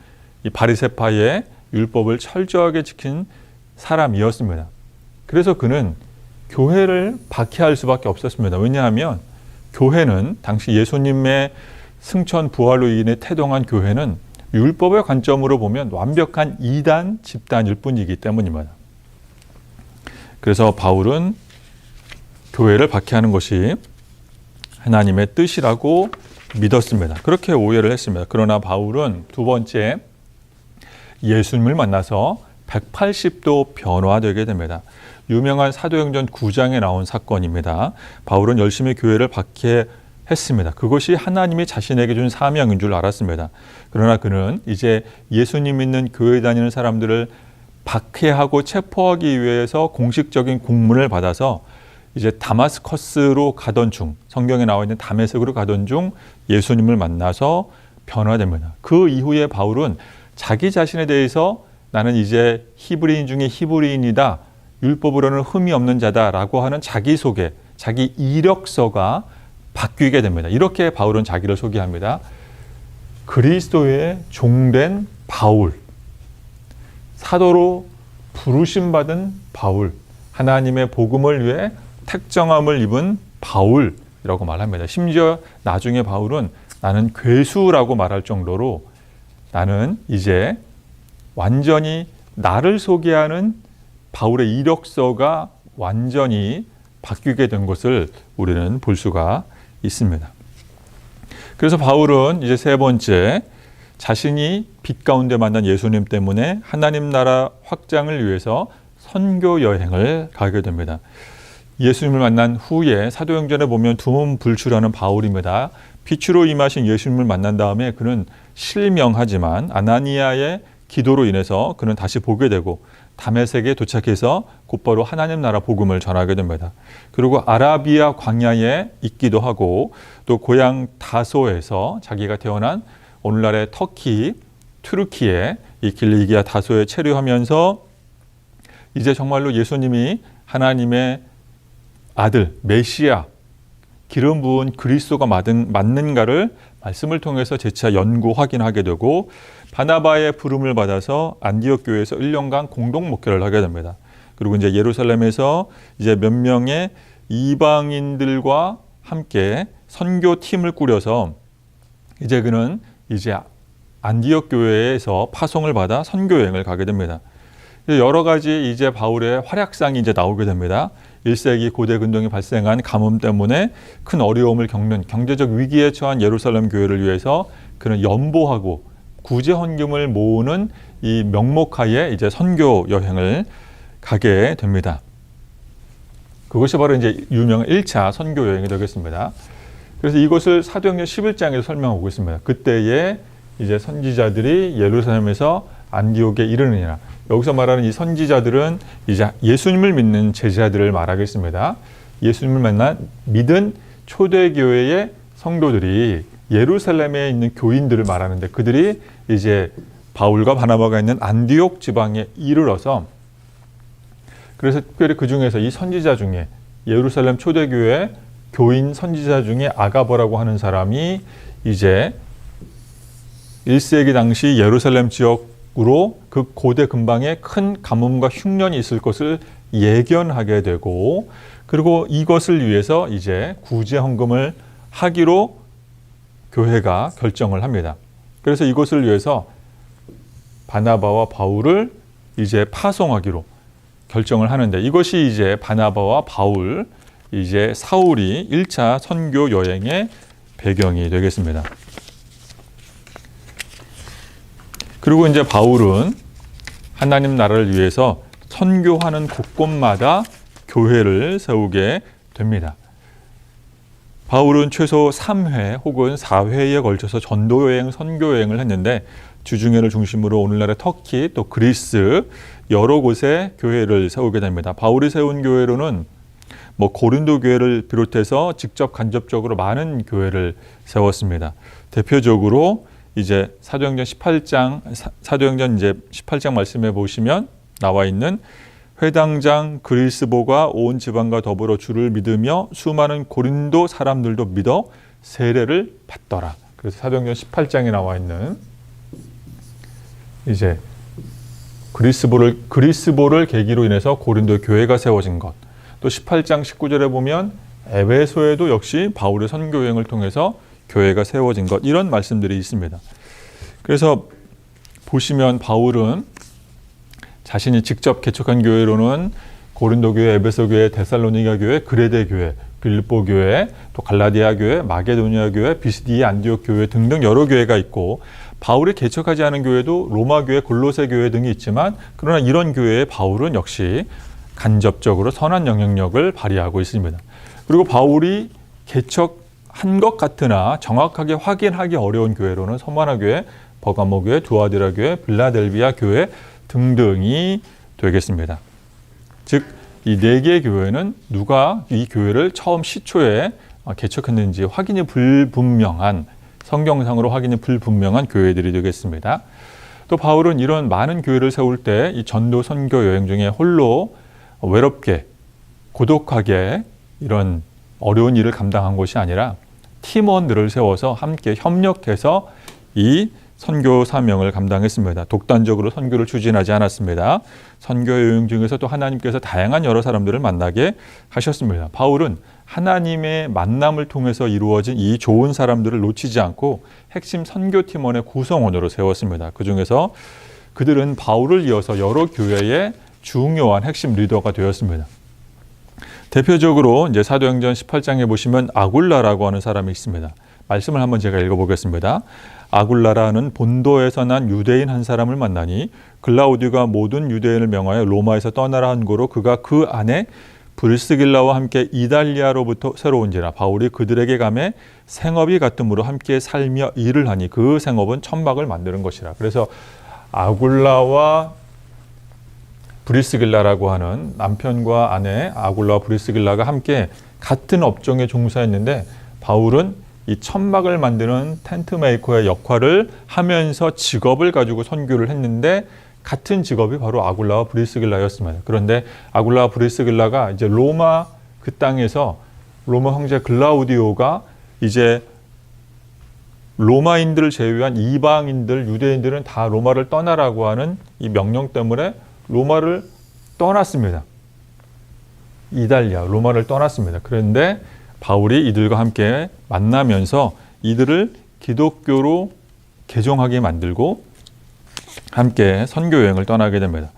이 바리새파의 율법을 철저하게 지킨 사람이었습니다. 그래서 그는 교회를 박해할 수밖에 없었습니다. 왜냐하면 교회는 당시 예수님의 승천 부활로 인해 태동한 교회는 율법의 관점으로 보면 완벽한 이단 집단일 뿐이기 때문입니다. 그래서 바울은 교회를 박해하는 것이 하나님의 뜻이라고 믿었습니다. 그렇게 오해를 했습니다. 그러나 바울은 두 번째 예수님을 만나서 180도 변화되게 됩니다. 유명한 사도행전 9장에 나온 사건입니다. 바울은 열심히 교회를 박해했습니다. 그것이 하나님이 자신에게 준 사명인 줄 알았습니다. 그러나 그는 이제 예수님 믿는 교회 다니는 사람들을 박해하고 체포하기 위해서 공식적인 공문을 받아서 이제 다마스커스로 가던 중, 성경에 나와 있는 다메섹으로 가던 중 예수님을 만나서 변화됩니다. 그 이후에 바울은 자기 자신에 대해서 나는 이제 히브리인 중에 히브리인이다, 율법으로는 흠이 없는 자다라고 하는 자기소개, 자기 이력서가 바뀌게 됩니다. 이렇게 바울은 자기를 소개합니다. 그리스도의 종된 바울, 사도로 부르심받은 바울, 하나님의 복음을 위해 택정함을 입은 바울이라고 말합니다. 심지어 나중에 바울은 나는 괴수라고 말할 정도로 나는 이제 완전히 나를 소개하는 바울의 이력서가 완전히 바뀌게 된 것을 우리는 볼 수가 있습니다. 그래서 바울은 이제 세 번째, 자신이 빛 가운데 만난 예수님 때문에 하나님 나라 확장을 위해서 선교 여행을 가게 됩니다. 예수님을 만난 후에 사도행전에 보면 두문불출하는 바울입니다. 빛으로 임하신 예수님을 만난 다음에 그는 실명하지만 아나니아의 기도로 인해서 그는 다시 보게 되고 다메섹에 도착해서 곧바로 하나님 나라 복음을 전하게 됩니다. 그리고 아라비아 광야에 있기도 하고 또 고향 다소에서 자기가 태어난 오늘날의 터키, 튀르키예 이 길리기아 다소에 체류하면서 이제 정말로 예수님이 하나님의 아들, 메시아, 기름 부은 그리스도가 맞는가를 말씀을 통해서 재차 연구 확인하게 되고 바나바의 부름을 받아서 안디옥 교회에서 1년간 공동 목회를 하게 됩니다. 그리고 이제 예루살렘에서 이제 몇 명의 이방인들과 함께 선교팀을 꾸려서 이제 그는 이제 안디옥 교회에서 파송을 받아 선교 여행을 가게 됩니다. 여러 가지 이제 바울의 활약상이 이제 나오게 됩니다. 1세기 고대 근동이 발생한 가뭄 때문에 큰 어려움을 겪는 경제적 위기에 처한 예루살렘 교회를 위해서 그는 연보하고 구제 헌금을 모으는 이 명목하에 이제 선교 여행을 가게 됩니다. 그것이 바로 이제 유명한 1차 선교 여행이 되겠습니다. 그래서 이것을 사도행전 11장에서 설명하고 있습니다. 그때에 이제 선지자들이 예루살렘에서 안디옥에 이르느니라. 여기서 말하는 이 선지자들은 이제 예수님을 믿는 제자들을 말하겠습니다. 예수님을 믿은 초대교회의 성도들이 예루살렘에 있는 교인들을 말하는데 그들이 이제 바울과 바나바가 있는 안디옥 지방에 이르러서 그래서 특별히 그 중에서 이 선지자 중에 예루살렘 초대교회 교인 선지자 중에 아가보라고 하는 사람이 이제 1세기 당시 예루살렘 지역으로 그 고대 근방에 큰 가뭄과 흉년이 있을 것을 예견하게 되고 그리고 이것을 위해서 이제 구제 헌금을 하기로 교회가 결정을 합니다. 그래서 이것을 위해서 바나바와 바울을 이제 파송하기로 결정을 하는데 이것이 이제 바나바와 바울, 이제 사울이 1차 선교 여행의 배경이 되겠습니다. 그리고 이제 바울은 하나님 나라를 위해서 선교하는 곳곳마다 교회를 세우게 됩니다. 바울은 최소 3회 혹은 4회에 걸쳐서 전도여행, 선교여행을 했는데 주중회를 중심으로 오늘날의 터키 또 그리스 여러 곳에 교회를 세우게 됩니다. 바울이 세운 교회로는 고린도 교회를 비롯해서 직접 간접적으로 많은 교회를 세웠습니다. 대표적으로 이제 사도행전 18장 말씀해 보시면 나와 있는 회당장 그리스보가 온 지방과 더불어 주를 믿으며 수많은 고린도 사람들도 믿어 세례를 받더라. 그래서 사도행전 18장에 나와 있는 이제 그리스보를 계기로 인해서 고린도 교회가 세워진 것. 또 18장 19절에 보면 에베소에도 역시 바울의 선교 여행을 통해서 교회가 세워진 것. 이런 말씀들이 있습니다. 그래서 보시면 바울은 자신이 직접 개척한 교회로는 고린도 교회, 에베소 교회, 데살로니가 교회, 그레데 교회, 빌립보 교회, 또 갈라디아 교회, 마게도니아 교회, 비시디아 안디옥 교회 등등 여러 교회가 있고 바울이 개척하지 않은 교회도 로마 교회, 골로새 교회 등이 있지만 그러나 이런 교회에 바울은 역시 간접적으로 선한 영향력을 발휘하고 있습니다. 그리고 바울이 개척한 것 같으나 정확하게 확인하기 어려운 교회로는 서마나 교회, 버가모 교회, 두아디라 교회, 빌라델비아 교회 등등이 되겠습니다. 즉, 이 4개의 교회는 누가 이 교회를 처음 시초에 개척했는지 확인이 불분명한, 성경상으로 확인이 불분명한 교회들이 되겠습니다. 또 바울은 이런 많은 교회를 세울 때 이 전도 선교 여행 중에 홀로 외롭게 고독하게 이런 어려운 일을 감당한 것이 아니라 팀원들을 세워서 함께 협력해서 이 선교 사명을 감당했습니다. 독단적으로 선교를 추진하지 않았습니다. 선교 여행 중에서 또 하나님께서 다양한 여러 사람들을 만나게 하셨습니다. 바울은 하나님의 만남을 통해서 이루어진 이 좋은 사람들을 놓치지 않고 핵심 선교팀원의 구성원으로 세웠습니다. 그 중에서 그들은 바울을 이어서 여러 교회의 중요한 핵심 리더가 되었습니다. 대표적으로 이제 사도행전 18장에 보시면 아굴라라고 하는 사람이 있습니다. 말씀을 한번 제가 읽어보겠습니다. 아굴라라는 본도에서 난 유대인 한 사람을 만나니 글라우디가 모든 유대인을 명하여 로마에서 떠나라 한 고로 그가 그 안에 브리스길라와 함께 이달리아로부터 새로운지라 바울이 그들에게 가매 생업이 같음으로 함께 살며 일을 하니 그 생업은 천막을 만드는 것이라. 그래서 아굴라와 브리스길라라고 하는 남편과 아내 아굴라와 브리스길라가 함께 같은 업종에 종사했는데 바울은 이 천막을 만드는 텐트 메이커의 역할을 하면서 직업을 가지고 선교를 했는데 같은 직업이 바로 아굴라와 브리스길라였습니다. 그런데 아굴라와 브리스길라가 이제 로마 그 땅에서 로마 황제 글라우디오가 이제 로마인들을 제외한 이방인들, 유대인들은 다 로마를 떠나라고 하는 이 명령 때문에 로마를 떠났습니다. 이달리아, 로마를 떠났습니다. 그런데 바울이 이들과 함께 만나면서 이들을 기독교로 개종하게 만들고 함께 선교 여행을 떠나게 됩니다.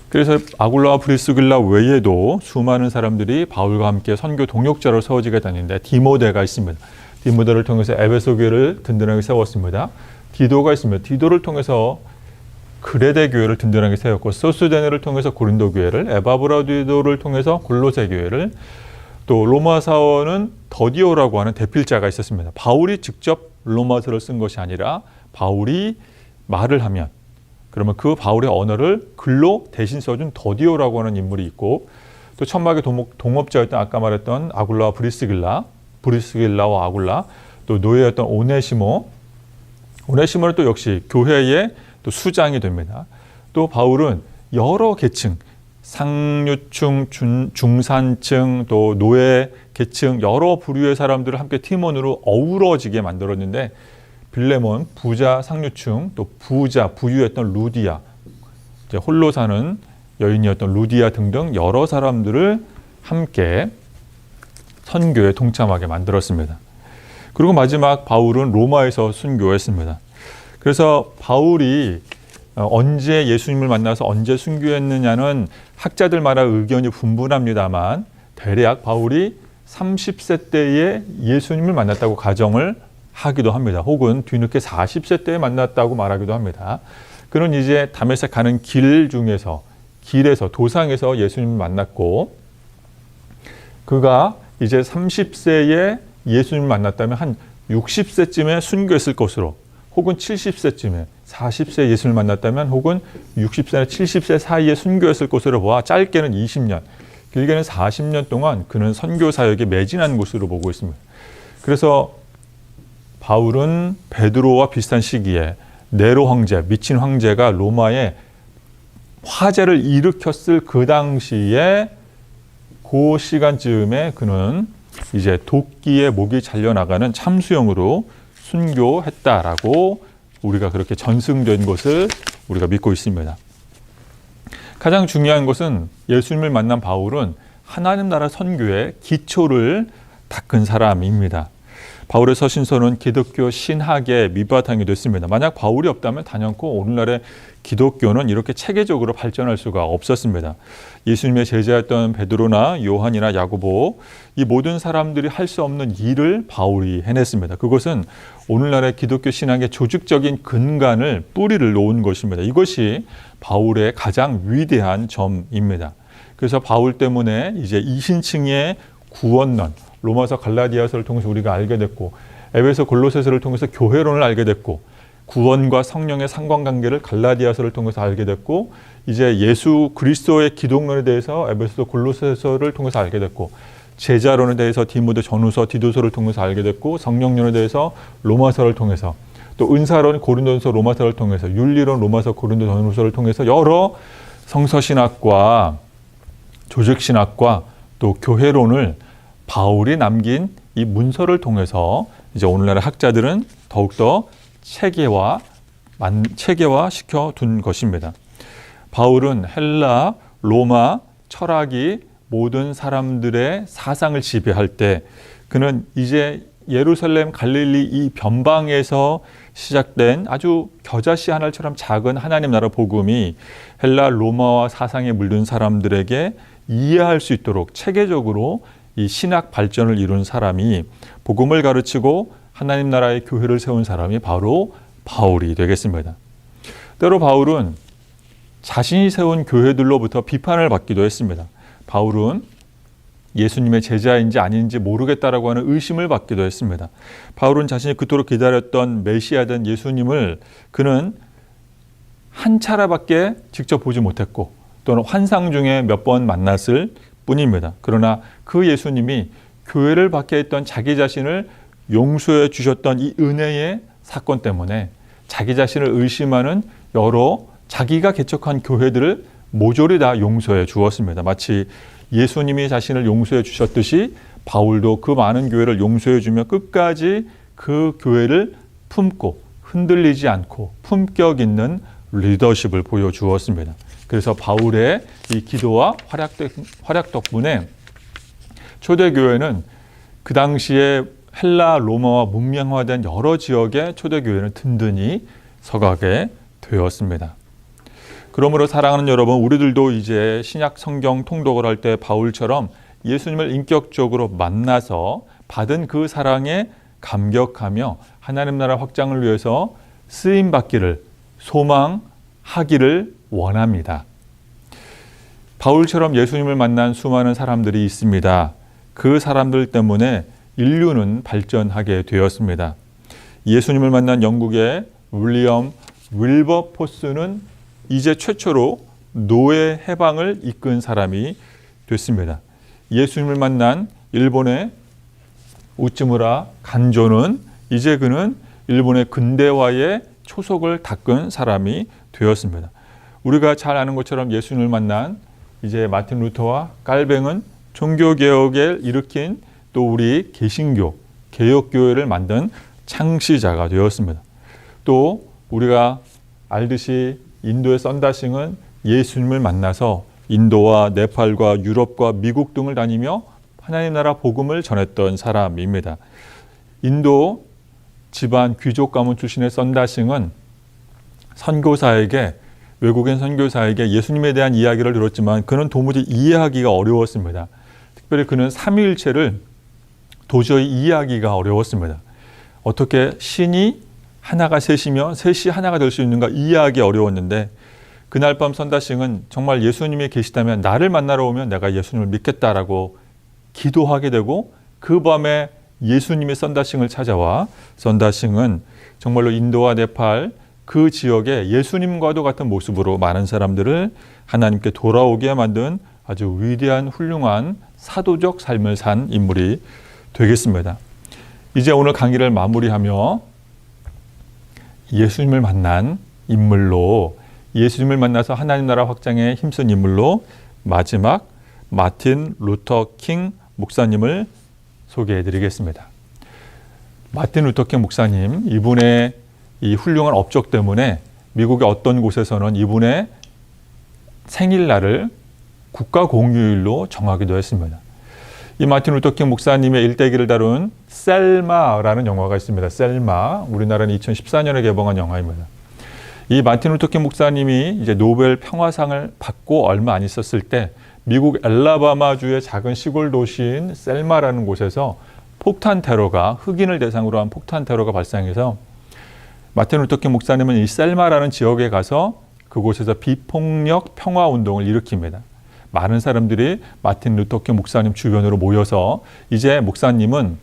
그래서 아굴라와 브리스길라 외에도 수많은 사람들이 바울과 함께 선교 동역자로 세워지게 되는데 디모데가 있습니다. 디모데를 통해서 에베소 교회를 든든하게 세웠습니다. 디도가 있습니다. 디도를 통해서 그레데 교회를 든든하게 세웠고 소스데네를 통해서 고린도 교회를, 에바브라디도를 통해서 골로새 교회를, 또 로마 사원은 더디오라고 하는 대필자가 있었습니다. 바울이 직접 로마서를 쓴 것이 아니라 바울이 말을 하면 그러면 그 바울의 언어를 글로 대신 써준 더디오라고 하는 인물이 있고 또 천막의 동업자였던 아까 말했던 아굴라와 브리스길라와 아굴라, 또 노예였던 오네시모는 또 역시 교회의 또 수장이 됩니다. 또 바울은 여러 계층, 상류층, 중산층, 또 노예 계층 여러 부류의 사람들을 함께 팀원으로 어우러지게 만들었는데 빌레몬 부자 상류층, 또 부유했던 루디아, 이제 홀로 사는 여인이었던 루디아 등등 여러 사람들을 함께 선교에 동참하게 만들었습니다. 그리고 마지막 바울은 로마에서 순교했습니다. 그래서 바울이 언제 예수님을 만나서 언제 순교했느냐는 학자들마다 의견이 분분합니다만 대략 바울이 30세 때에 예수님을 만났다고 가정을 하기도 합니다. 혹은 뒤늦게 40세 때에 만났다고 말하기도 합니다. 그는 이제 다메섹 가는 길에서 도상에서 예수님을 만났고 그가 이제 30세에 예수님을 만났다면 한 60세쯤에 순교했을 것으로, 혹은 70세쯤에 40세 예수님을 만났다면 혹은 60세나 70세 사이에 순교했을 것으로 보아 짧게는 20년, 길게는 40년 동안 그는 선교 사역에 매진한 것으로 보고 있습니다. 그래서 바울은 베드로와 비슷한 시기에 네로 황제, 미친 황제가 로마에 화재를 일으켰을 그 당시에 그 시간쯤에 그는 이제 도끼에 목이 잘려나가는 참수형으로 순교했다라고 우리가 그렇게 전승된 것을 우리가 믿고 있습니다. 가장 중요한 것은 예수님을 만난 바울은 하나님 나라 선교의 기초를 닦은 사람입니다. 바울의 서신서는 기독교 신학의 밑바탕이 됐습니다. 만약 바울이 없다면 단연코 오늘날의 기독교는 이렇게 체계적으로 발전할 수가 없었습니다. 예수님의 제자였던 베드로나 요한이나 야고보, 이 모든 사람들이 할 수 없는 일을 바울이 해냈습니다. 그것은 오늘날의 기독교 신학의 조직적인 근간을, 뿌리를 놓은 것입니다. 이것이 바울의 가장 위대한 점입니다. 그래서 바울 때문에 이제 이신층의 구원론, 로마서 갈라디아서를 통해서 우리가 알게 됐고, 에베소 골로새서를 통해서 교회론을 알게 됐고, 구원과 성령의 상관관계를 갈라디아서를 통해서 알게 됐고, 이제 예수 그리스도의 기독론에 대해서 에베소 골로새서를 통해서 알게 됐고, 제자론에 대해서 디모데 전후서 디도서를 통해서 알게 됐고, 성령론에 대해서 로마서를 통해서, 또 은사론 고린도전서 로마서를 통해서, 윤리론 로마서 고린도 전후서를 통해서 여러 성서신학과 조직신학과 또 교회론을 바울이 남긴 이 문서를 통해서 이제 오늘날의 학자들은 더욱더 체계화 시켜둔 것입니다. 바울은 헬라, 로마 철학이 모든 사람들의 사상을 지배할 때 그는 이제 예루살렘 갈릴리 이 변방에서 시작된 아주 겨자씨 하나처럼 작은 하나님 나라 복음이 헬라 로마와 사상에 물든 사람들에게 이해할 수 있도록 체계적으로 이 신학 발전을 이룬 사람이 복음을 가르치고 하나님 나라의 교회를 세운 사람이 바로 바울이 되겠습니다. 때로 바울은 자신이 세운 교회들로부터 비판을 받기도 했습니다. 바울은 예수님의 제자인지 아닌지 모르겠다라고 하는 의심을 받기도 했습니다. 바울은 자신이 그토록 기다렸던 메시아된 예수님을 그는 한 차례밖에 직접 보지 못했고 또는 환상 중에 몇 번 만났을 뿐입니다. 그러나 그 예수님이 교회를 받게 했던 자기 자신을 용서해 주셨던 이 은혜의 사건 때문에 자기 자신을 의심하는 여러 자기가 개척한 교회들을 모조리 다 용서해 주었습니다. 마치 예수님이 자신을 용서해 주셨듯이 바울도 그 많은 교회를 용서해 주며 끝까지 그 교회를 품고 흔들리지 않고 품격 있는 리더십을 보여주었습니다. 그래서 바울의 이 기도와 활약 덕분에 초대교회는 그 당시에 헬라, 로마와 문명화된 여러 지역의 초대교회는 든든히 서가게 되었습니다. 그러므로 사랑하는 여러분, 우리들도 이제 신약 성경 통독을 할 때 바울처럼 예수님을 인격적으로 만나서 받은 그 사랑에 감격하며 하나님 나라 확장을 위해서 쓰임받기를 소망하기를 원합니다. 바울처럼 예수님을 만난 수많은 사람들이 있습니다. 그 사람들 때문에 인류는 발전하게 되었습니다. 예수님을 만난 영국의 윌리엄 윌버포스는 이제 최초로 노예 해방을 이끈 사람이 됐습니다. 예수님을 만난 일본의 우찌무라 간조는 이제 그는 일본의 근대화의 초석을 닦은 사람이 되었습니다. 우리가 잘 아는 것처럼 예수님을 만난 이제 마틴 루터와 깔뱅은 종교개혁을 일으킨 또 우리 개신교, 개혁교회를 만든 창시자가 되었습니다. 또 우리가 알듯이 인도의 썬다싱은 예수님을 만나서 인도와 네팔과 유럽과 미국 등을 다니며 하나님 나라 복음을 전했던 사람입니다. 인도 집안 귀족 가문 출신의 썬다싱은 외국인 선교사에게 예수님에 대한 이야기를 들었지만 그는 도무지 이해하기가 어려웠습니다. 특별히 그는 삼위일체를 도저히 이해하기가 어려웠습니다. 어떻게 신이 하나가 셋이며 셋이 하나가 될 수 있는가 이해하기 어려웠는데 그날 밤 썬다싱은 정말 예수님이 계시다면 나를 만나러 오면 내가 예수님을 믿겠다라고 기도하게 되고 그 밤에 예수님이 썬다싱을 찾아와 썬다싱은 정말로 인도와 네팔 그 지역에 예수님과도 같은 모습으로 많은 사람들을 하나님께 돌아오게 만든 아주 위대한 훌륭한 사도적 삶을 산 인물이 되겠습니다. 이제 오늘 강의를 마무리하며 예수님을 만난 인물로 예수님을 만나서 하나님 나라 확장에 힘쓴 인물로 마지막 마틴 루터 킹 목사님을 소개해 드리겠습니다. 마틴 루터 킹 목사님, 이분의 이 훌륭한 업적 때문에 미국의 어떤 곳에서는 이분의 생일날을 국가 공휴일로 정하기도 했습니다. 이 마틴 루터 킹 목사님의 일대기를 다룬 셀마라는 영화가 있습니다. 셀마, 우리나라는 2014년에 개봉한 영화입니다. 이 마틴 루터 킹 목사님이 이제 노벨 평화상을 받고 얼마 안 있었을 때 미국 엘라바마주의 작은 시골 도시인 셀마라는 곳에서 폭탄 테러가 흑인을 대상으로 한 폭탄 테러가 발생해서 마틴 루터 킹 목사님은 이 셀마라는 지역에 가서 그곳에서 비폭력 평화 운동을 일으킵니다. 많은 사람들이 마틴 루터 킹 목사님 주변으로 모여서 이제 목사님은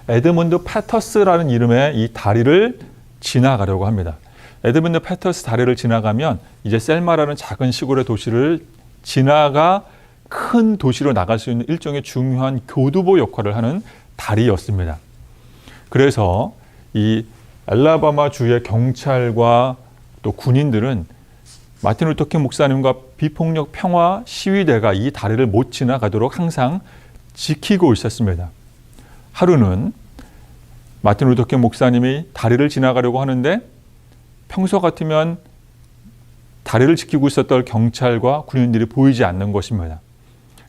에드문드 패터스라는 이름의 이 다리를 지나가려고 합니다. 에드문드 패터스 다리를 지나가면 이제 셀마라는 작은 시골의 도시를 지나가 큰 도시로 나갈 수 있는 일종의 중요한 교두보 역할을 하는 다리였습니다. 그래서 이 엘라바마 주의 경찰과 또 군인들은 마틴 루터 킹 목사님과 비폭력 평화 시위대가 이 다리를 못 지나가도록 항상 지키고 있었습니다. 하루는 마틴 루터킹 목사님이 다리를 지나가려고 하는데 평소 같으면 다리를 지키고 있었던 경찰과 군인들이 보이지 않는 것입니다.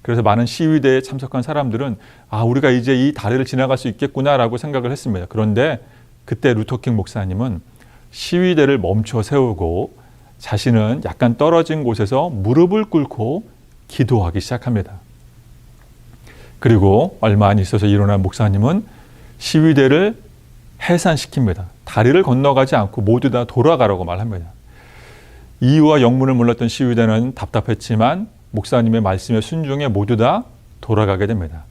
그래서 많은 시위대에 참석한 사람들은 우리가 이제 이 다리를 지나갈 수 있겠구나라고 생각을 했습니다. 그런데 그때 루터킹 목사님은 시위대를 멈춰 세우고 자신은 약간 떨어진 곳에서 무릎을 꿇고 기도하기 시작합니다. 그리고 얼마 안 있어서 일어난 목사님은 시위대를 해산시킵니다. 다리를 건너가지 않고 모두 다 돌아가라고 말합니다. 이유와 영문을 몰랐던 시위대는 답답했지만 목사님의 말씀에 순종해 모두 다 돌아가게 됩니다.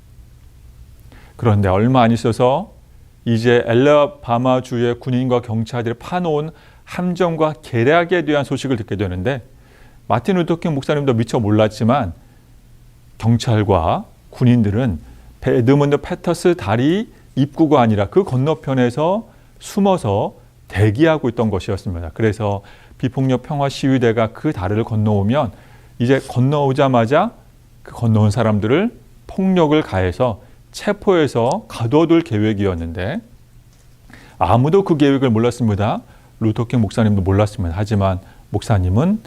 그런데 얼마 안 있어서 이제 엘라바마주의 군인과 경찰들이 파놓은 함정과 계략에 대한 소식을 듣게 되는데 마틴 루터킹 목사님도 미처 몰랐지만 경찰과 군인들은 에드먼드 패터스 다리 입구가 아니라 그 건너편에서 숨어서 대기하고 있던 것이었습니다. 그래서 비폭력 평화 시위대가 그 다리를 건너오면 이제 건너오자마자 그 건너온 사람들을 폭력을 가해서 체포해서 가둬둘 계획이었는데 아무도 그 계획을 몰랐습니다. 루터킹 목사님도 몰랐습니다. 하지만 목사님은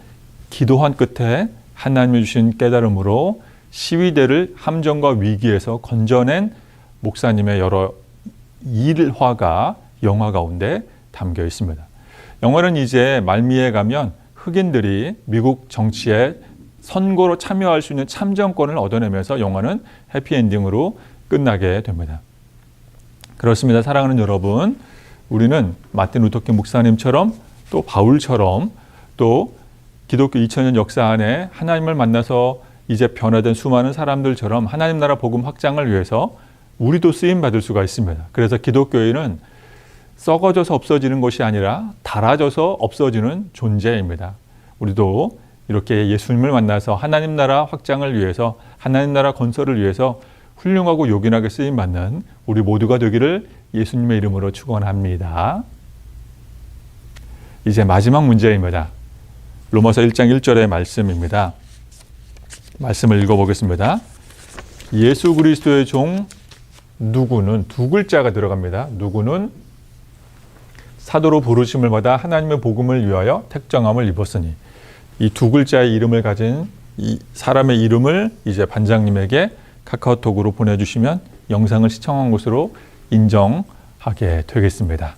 기도한 끝에 하나님이 주신 깨달음으로 시위대를 함정과 위기에서 건져낸 목사님의 여러 일화가 영화 가운데 담겨 있습니다. 영화는 이제 말미에 가면 흑인들이 미국 정치에 선거로 참여할 수 있는 참정권을 얻어내면서 영화는 해피엔딩으로 끝나게 됩니다. 그렇습니다. 사랑하는 여러분, 우리는 마틴 루터킹 목사님처럼 또 바울처럼 또 기독교 2000년 역사 안에 하나님을 만나서 이제 변화된 수많은 사람들처럼 하나님 나라 복음 확장을 위해서 우리도 쓰임받을 수가 있습니다. 그래서 기독교인은 썩어져서 없어지는 것이 아니라 닳아져서 없어지는 존재입니다. 우리도 이렇게 예수님을 만나서 하나님 나라 확장을 위해서 하나님 나라 건설을 위해서 훌륭하고 요긴하게 쓰임받는 우리 모두가 되기를 예수님의 이름으로 축원합니다. 이제 마지막 문제입니다. 로마서 1장 1절의 말씀입니다. 말씀을 읽어보겠습니다. 예수 그리스도의 종 누구는 두 글자가 들어갑니다. 누구는 사도로 부르심을 받아 하나님의 복음을 위하여 택정함을 입었으니 이 두 글자의 이름을 가진 이 사람의 이름을 이제 반장님에게 카카오톡으로 보내주시면 영상을 시청한 것으로 인정하게 되겠습니다.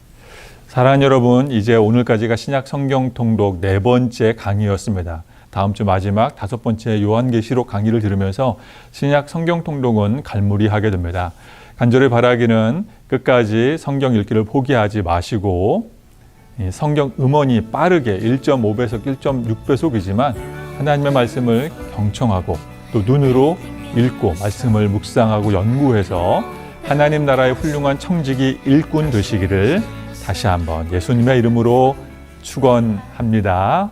사랑하는 여러분, 이제 오늘까지가 신약 성경 통독 4번째 강의였습니다. 다음 주 마지막 5번째 요한계시록 강의를 들으면서 신약 성경 통독은 갈무리하게 됩니다. 간절히 바라기는 끝까지 성경 읽기를 포기하지 마시고 성경 음원이 빠르게 1.5배속, 1.6배속이지만 하나님의 말씀을 경청하고 또 눈으로 읽고 말씀을 묵상하고 연구해서 하나님 나라의 훌륭한 청지기 일꾼 되시기를 다시 한번 예수님의 이름으로 축원합니다.